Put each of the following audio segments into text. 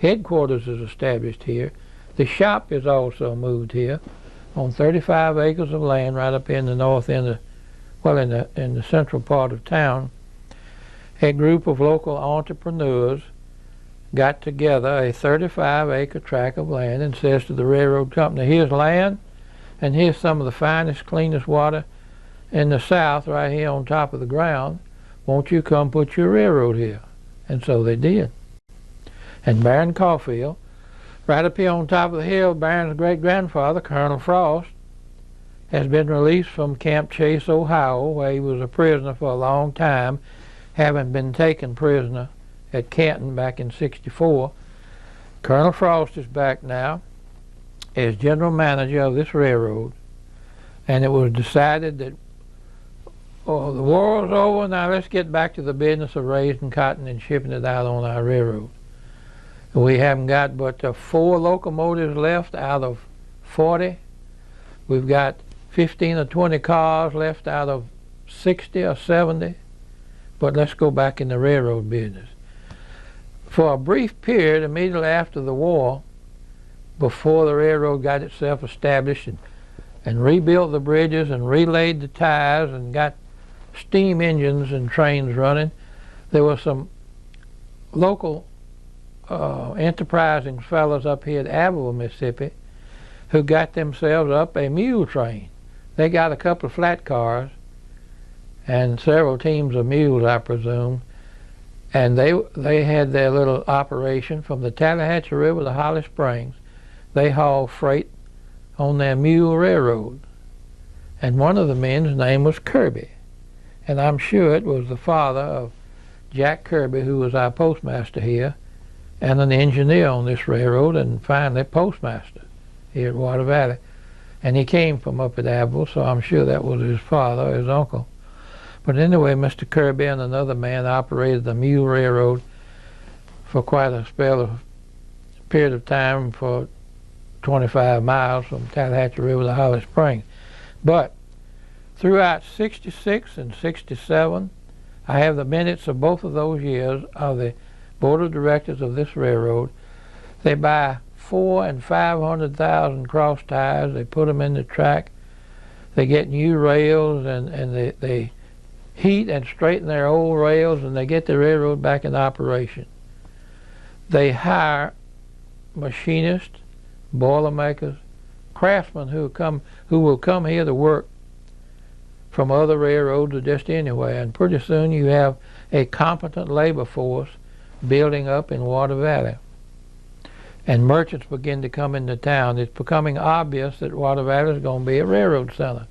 headquarters is established here. The shop is also moved here on 35 acres of land right up in the north end of, well, in the central part of town. A group of local entrepreneurs got together a 35-acre tract of land and says to the railroad company, here's land and here's some of the finest, cleanest water in the South right here on top of the ground. Won't you come put your railroad here? And so they did. And Baron Caulfield, right up here on top of the hill, Baron's great-grandfather, Colonel Frost, has been released from Camp Chase, Ohio, where he was a prisoner for a long time, having been taken prisoner at Canton back in '64. Colonel Frost is back now as general manager of this railroad, and it was decided that, oh, the war's over, now let's get back to the business of raising cotton and shipping it out on our railroad. We haven't got but 4 locomotives left out of 40. We've got 15 or 20 cars left out of 60 or 70. But let's go back in the railroad business. For a brief period immediately after the war, before the railroad got itself established and rebuilt the bridges and relaid the ties and got steam engines and trains running, there were some local enterprising fellows up here at Abbeville, Mississippi, who got themselves up a mule train. They got a couple of flat cars and several teams of mules, I presume, and they had their little operation from the Tallahatchie River to Holly Springs. They hauled freight on their mule railroad, and one of the men's name was Kirby, and I'm sure it was the father of Jack Kirby, who was our postmaster here and an engineer on this railroad, and finally postmaster here at Water Valley. And he came from up at Abbeville, so I'm sure that was his father, his uncle. But anyway, Mr. Kirby and another man operated the mule railroad for quite a period of time, for 25 miles from Tallahatchie River to Holly Springs. But throughout '66 and '67, I have the minutes of both of those years of the board of directors of this railroad. They buy 400,000 and 500,000 cross ties. They put them in the track. They get new rails, and they heat and straighten their old rails, and they get the railroad back in operation. They hire machinists, boilermakers, craftsmen who will come here to work from other railroads or just anywhere, and pretty soon you have a competent labor force building up in Water Valley. And merchants begin to come into town. It's becoming obvious that Water Valley is going to be a railroad center.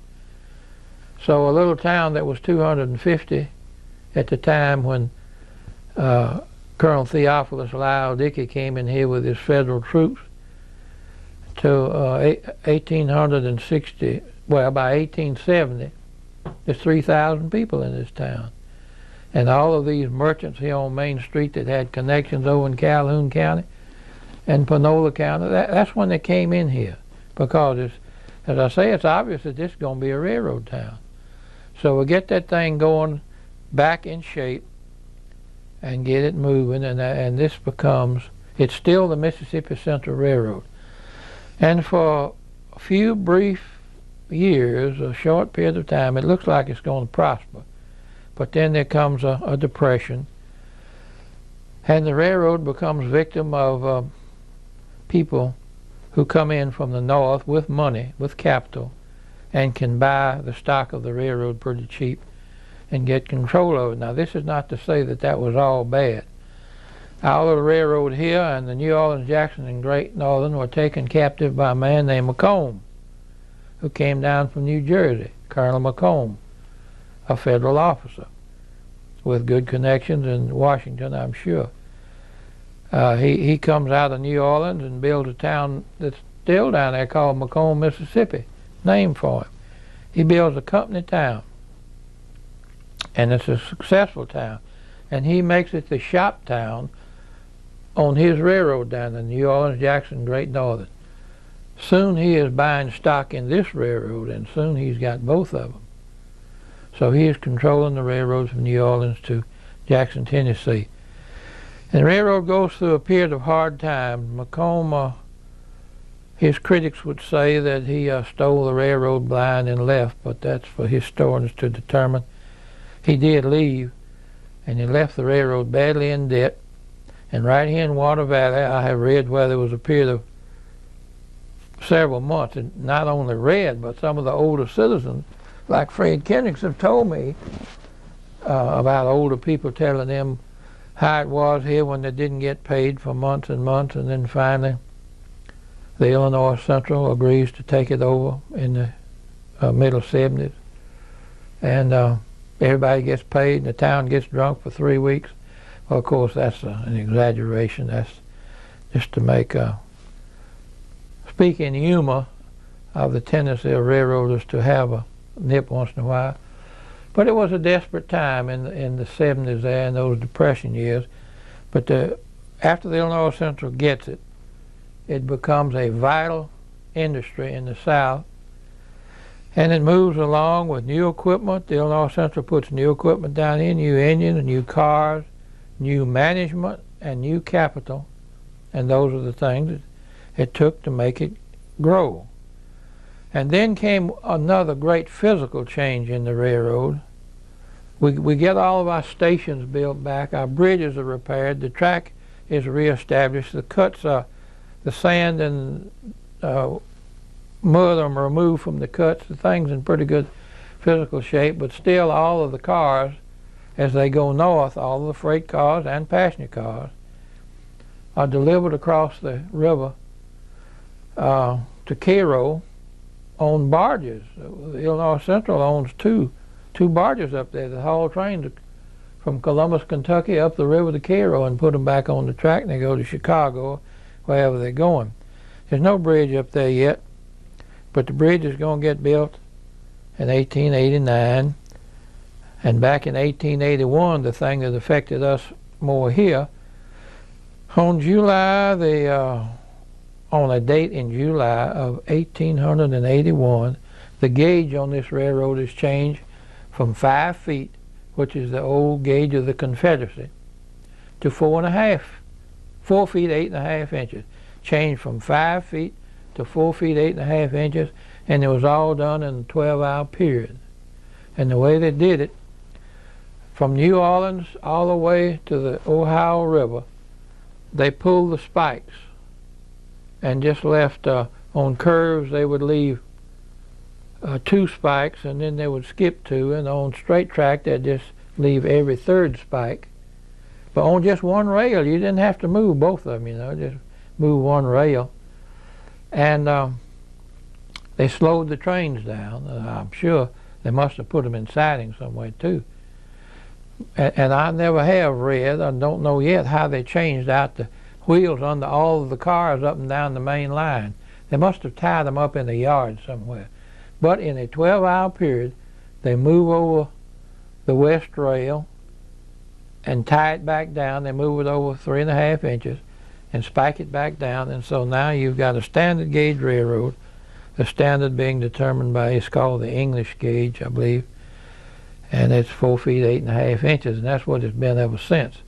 So a little town that was 250 at the time when Colonel Theophilus Lyle Dickey came in here with his federal troops to 1860, well, by 1870, there's 3,000 people in this town. And all of these merchants here on Main Street that had connections over in Calhoun County and Panola County, that's when they came in here. Because, as I say, it's obvious that this is going to be a railroad town. So we get that thing going back in shape and get it moving, and this becomes, it's still the Mississippi Central Railroad. And for a few brief years, a short period of time, it looks like it's going to prosper. But then there comes a depression, and the railroad becomes victim of people who come in from the north with money, with capital, and can buy the stock of the railroad pretty cheap and get control of it. Now, this is not to say that that was all bad. Our little railroad here and the New Orleans, Jackson, and Great Northern were taken captive by a man named McComb, who came down from New Jersey, Colonel McComb, a federal officer with good connections in Washington, I'm sure. He comes out of New Orleans and builds a town that's still down there called McComb, Mississippi, named for him. He builds a company town, and it's a successful town, and he makes it the shop town on his railroad down in New Orleans, Jackson, Great Northern. Soon he is buying stock in this railroad, and soon he's got both of them. So he is controlling the railroads from New Orleans to Jackson, Tennessee. And the railroad goes through a period of hard times. Macomb, his critics would say that he stole the railroad blind and left, but that's for historians to determine. He did leave, and he left the railroad badly in debt. And right here in Water Valley, I have read where there was a period of several months, and not only read, but some of the older citizens, like Fred Kendricks, have told me about older people telling them how it was here when they didn't get paid for months and months, and then finally the Illinois Central agrees to take it over in the middle 70s. And everybody gets paid, and the town gets drunk for 3 weeks. Well, of course, that's an exaggeration. That's just to make speak in humor of the tendency of railroaders to have a nip once in a while. But it was a desperate time in the 70s there, in those Depression years. But after the Illinois Central gets it, it becomes a vital industry in the South. And it moves along with new equipment. The Illinois Central puts new equipment down here, new engines, new cars, new management, and new capital. And those are the things that it took to make it grow. And then came another great physical change in the railroad. We get all of our stations built back, our bridges are repaired, the track is reestablished, the cuts are, the sand and mud are removed from the cuts, the thing's in pretty good physical shape, but still all of the cars, as they go north, all of the freight cars and passenger cars, are delivered across the river to Cairo on barges. The Illinois Central owns two barges up there that haul trains from Columbus, Kentucky up the river to Cairo and put them back on the track, and they go to Chicago, wherever they're going. There's no bridge up there yet, but the bridge is going to get built in 1889. And back in 1881, the thing that affected us more here, on a date in July of 1881, the gauge on this railroad is changed from 5 feet, which is the old gauge of the Confederacy, to 4 feet 8.5 inches. Changed from 5 feet to 4 feet 8.5 inches, and it was all done in a 12-hour period. And the way they did it, from New Orleans all the way to the Ohio River, they pulled the spikes and just left on curves they would leave 2 spikes, and then they would skip 2, and on straight track they'd just leave every 3rd spike. But on just one rail, you didn't have to move both of them, you know, just move one rail. And they slowed the trains down. I'm sure they must have put them in siding somewhere too. And I never have read, I don't know yet, how they changed out the wheels under all of the cars up and down the main line. They must have tied them up in the yard somewhere. But in a 12-hour period, they move over the west rail and tie it back down. They move it over 3.5 inches and spike it back down. And so now you've got a standard gauge railroad, the standard being determined by, it's called the English gauge, I believe. And it's 4 feet 8.5 inches, and that's what it's been ever since.